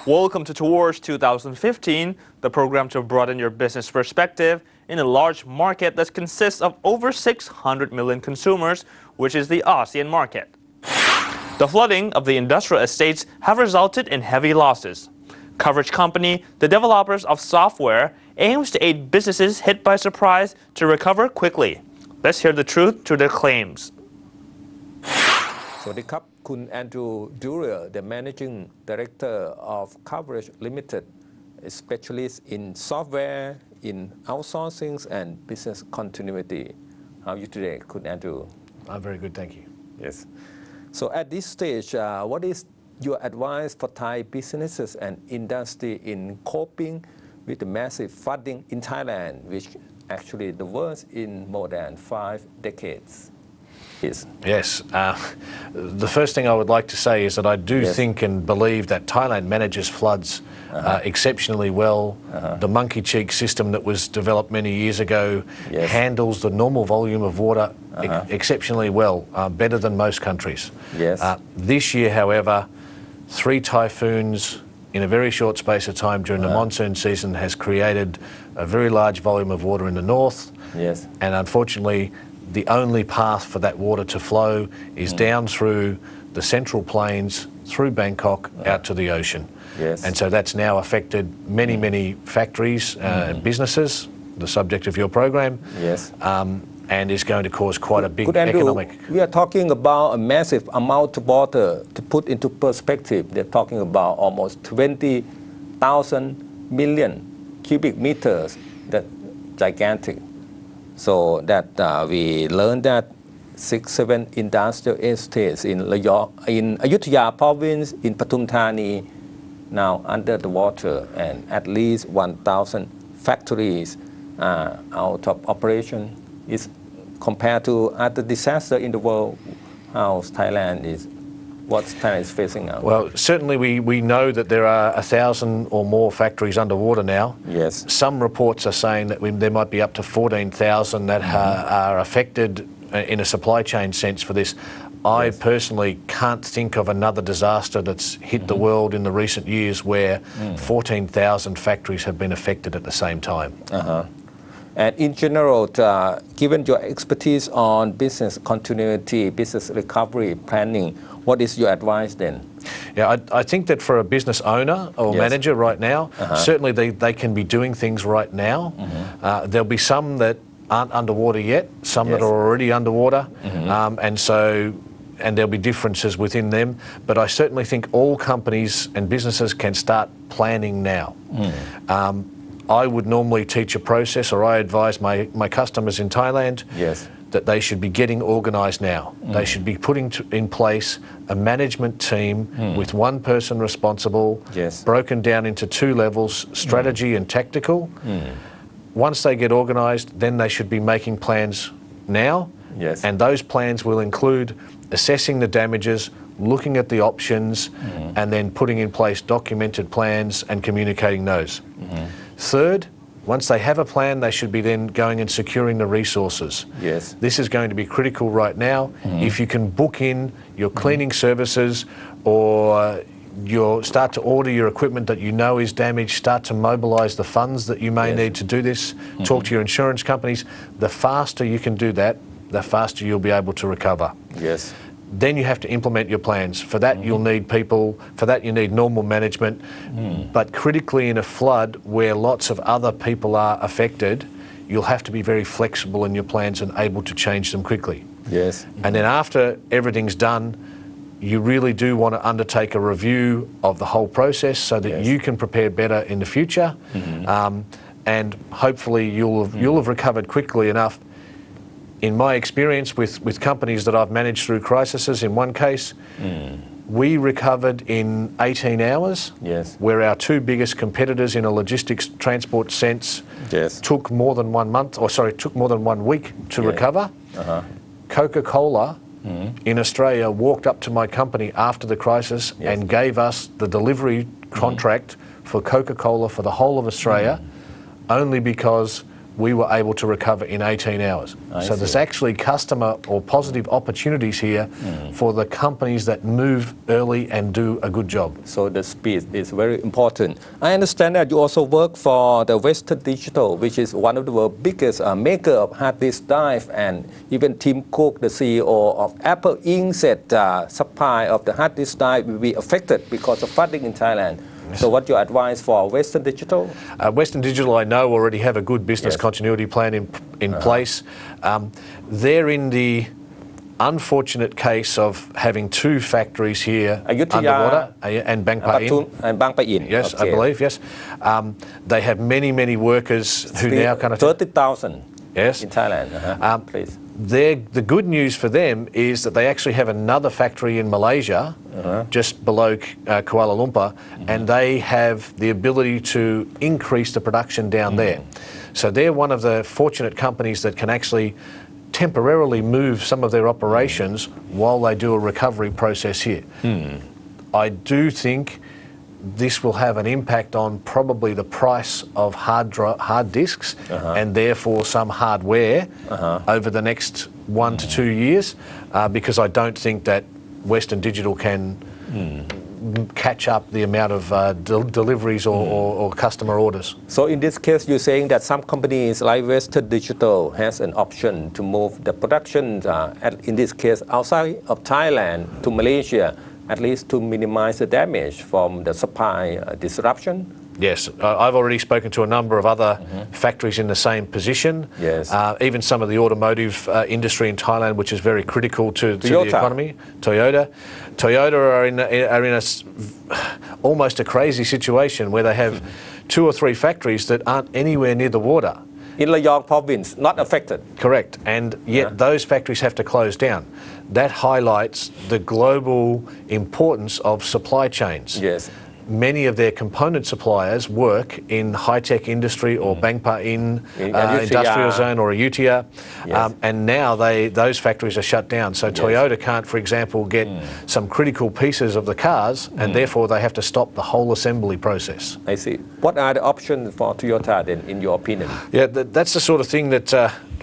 Welcome to Towards 2015, the program to broaden your business perspective in a large market that consists of over 600 million consumers, which is the ASEAN market. The flooding of the industrial estates have resulted in heavy losses. Coverage company, the developers of software, aims to aid businesses hit by surprise to recover quickly. Let's hear the truth to their claims. สวัสดีครับ คุณแอนดรูว์ ดูเรีย the Managing Director of Coverage Limited, a specialist in software, in outsourcing and business continuity. How are you today, คุณ Andrew? I'm very good, thank you. Yes. So at this stage, what is your advice for Thai businesses and industry in coping with the massive flooding in Thailand, which actually the worst in more than 5 decades? Yes. The first thing I would like to say is that I do think and believe that Thailand manages floods exceptionally well. The monkey cheek system that was developed many years ago handles the normal volume of water exceptionally well, better than most countries. This year, however, 3 typhoons in a very short space of time during the monsoon season has created a very large volume of water in the north. And unfortunately, the only path for that water to flow is down through the central plains, through Bangkok, out to the ocean. And so that's now affected many factories and businesses, the subject of your program, and is going to cause quite a big economic... We are talking about a massive amount of water. To put into perspective, they're talking about almost 20,000 million cubic meters. That's gigantic. So that we learned that 6-7 industrial estates in Ayutthaya province, in Pathum Thani, now under the water, and at least 1,000 factories out of operation. Is compared to other disasters in the world, how Thailand is, what Thailand is facing now? Well, certainly we know that there are 1,000 or more factories underwater now. Some reports are saying that there might be up to 14,000 that are affected in a supply chain sense for this. I personally can't think of another disaster that's hit the world in the recent years where 14,000 factories have been affected at the same time. And in general, given your expertise on business continuity, business recovery planning, what is your advice then? Yeah, I think that for a business owner or manager right now, certainly they can be doing things right now. There'll be some that aren't underwater yet, some that are already underwater, and there'll be differences within them. But I certainly think all companies and businesses can start planning now. I would normally teach a process, or I advise my customers in Thailand that they should be getting organised now. They should be putting in place a management team with one person responsible, broken down into 2 levels, strategy and tactical. Once they get organised, then they should be making plans now, and those plans will include assessing the damages, looking at the options, and then putting in place documented plans and communicating those. Third, once they have a plan, they should be then going and securing the resources. This is going to be critical right now. If you can book in your cleaning services, or start to order your equipment that you know is damaged, start to mobilise the funds that you may need to do this, talk to your insurance companies, the faster you can do that, the faster you'll be able to recover. Then you have to implement your plans. For that you'll need people, for that you need normal management, but critically in a flood where lots of other people are affected, you'll have to be very flexible in your plans and able to change them quickly. And then after everything's done, you really do want to undertake a review of the whole process so that you can prepare better in the future, and hopefully you'll have recovered quickly enough. In my experience with companies that I've managed through crises, in one case, we recovered in 18 hours, where our 2 biggest competitors in a logistics transport sense took more than 1 month, or sorry, took more than 1 week to recover. Coca-Cola in Australia walked up to my company after the crisis and gave us the delivery contract for Coca-Cola for the whole of Australia, only because we were able to recover in 18 hours. So there's actually customer or positive opportunities here for the companies that move early and do a good job. So the speed is very important. I understand that you also work for the Western Digital, which is one of the world's biggest maker of hard disk drive, and even Tim Cook, the CEO of Apple Inc., said supply of the hard disk drive will be affected because of flooding in Thailand. So what your advice for Western Digital? Western Digital, I know, already have a good business continuity plan in place. They're in the unfortunate case of having two factories here underwater and Bang Pa-in. And Bang Pa-in. Yes, I believe, yes. They have many workers who now kind of... 30,000 yes. in Thailand. Please. The good news for them is that they actually have another factory in Malaysia, just below Kuala Lumpur, and they have the ability to increase the production down there. So they're one of the fortunate companies that can actually temporarily move some of their operations while they do a recovery process here. I do think this will have an impact on probably the price of hard disks and therefore some hardware over the next 1 to 2 years, because I don't think that Western Digital can catch up the amount of deliveries or customer orders. So in this case, you're saying that some companies like Western Digital has an option to move the production, in this case, outside of Thailand to Malaysia, at least to minimize the damage from the supply disruption? Yes, I've already spoken to a number of other factories in the same position. Yes. Even some of the automotive industry in Thailand, which is very critical to the economy. Toyota are in almost a crazy situation where they have 2 or 3 factories that aren't anywhere near the water. In Rayong province, not affected. Correct, and yet those factories have to close down. That highlights the global importance of supply chains. Yes. Many of their component suppliers work in high-tech industry or Bang Pa-in industrial zone or Ayutthaya, and now those factories are shut down. So Toyota can't, for example, get some critical pieces of the cars, and therefore they have to stop the whole assembly process. I see. What are the options for Toyota then, in your opinion? Yeah, that's the sort of thing that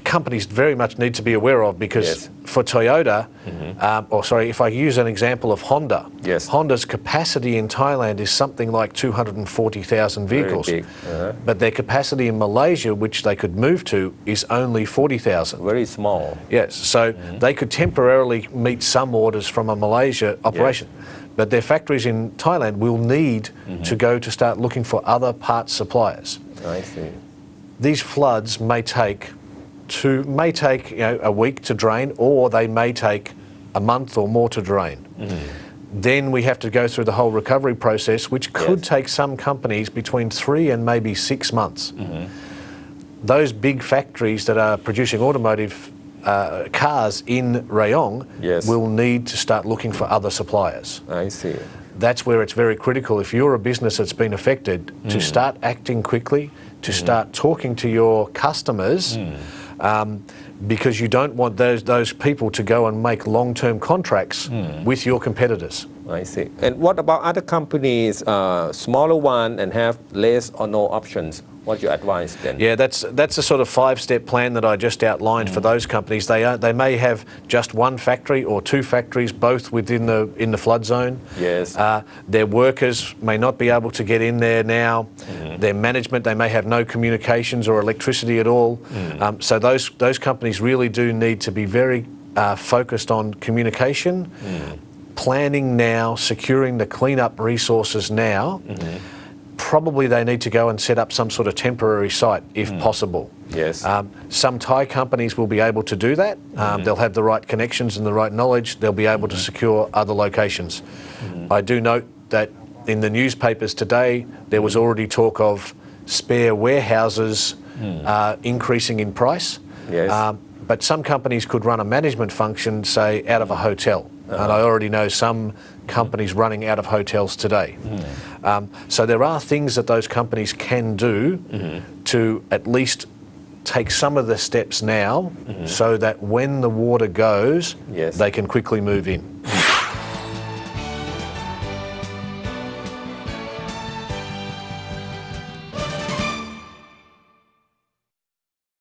companies very much need to be aware of, because for Toyota, if I use an example of Honda, Honda's capacity in Thailand is something like 240,000 vehicles, but their capacity in Malaysia, which they could move to, is only 40,000. Very small. Yes, so they could temporarily meet some orders from a Malaysia operation, but their factories in Thailand will need to start looking for other parts suppliers. I see. These floods may take a week to drain, or they may take a month or more to drain. Then we have to go through the whole recovery process, which could take some companies between 3 and maybe 6 months. Those big factories that are producing automotive cars in Rayong will need to start looking for other suppliers. I see. That's where it's very critical, if you're a business that's been affected, to start acting quickly, to start talking to your customers, because you don't want those people to go and make long-term contracts with your competitors. I see. And what about other companies, smaller one and have less or no options? What's your advice then? Yeah, that's a sort of 5-step plan that I just outlined for those companies. They may have just 1 factory or 2 factories, both within the flood zone. Yes. Their workers may not be able to get in there now. Their management, they may have no communications or electricity at all. So those companies really do need to be very focused on communication, planning now, securing the cleanup resources now. Probably they need to go and set up some sort of temporary site if possible. Yes. Some Thai companies will be able to do that. They'll have the right connections and the right knowledge. They'll be able to secure other locations. I do note that in the newspapers today, there was already talk of spare warehouses increasing in price. Yes. But some companies could run a management function, say, out of a hotel. And I already know some companies running out of hotels today. So there are things that those companies can do to at least take some of the steps now so that when the water goes, they can quickly move in.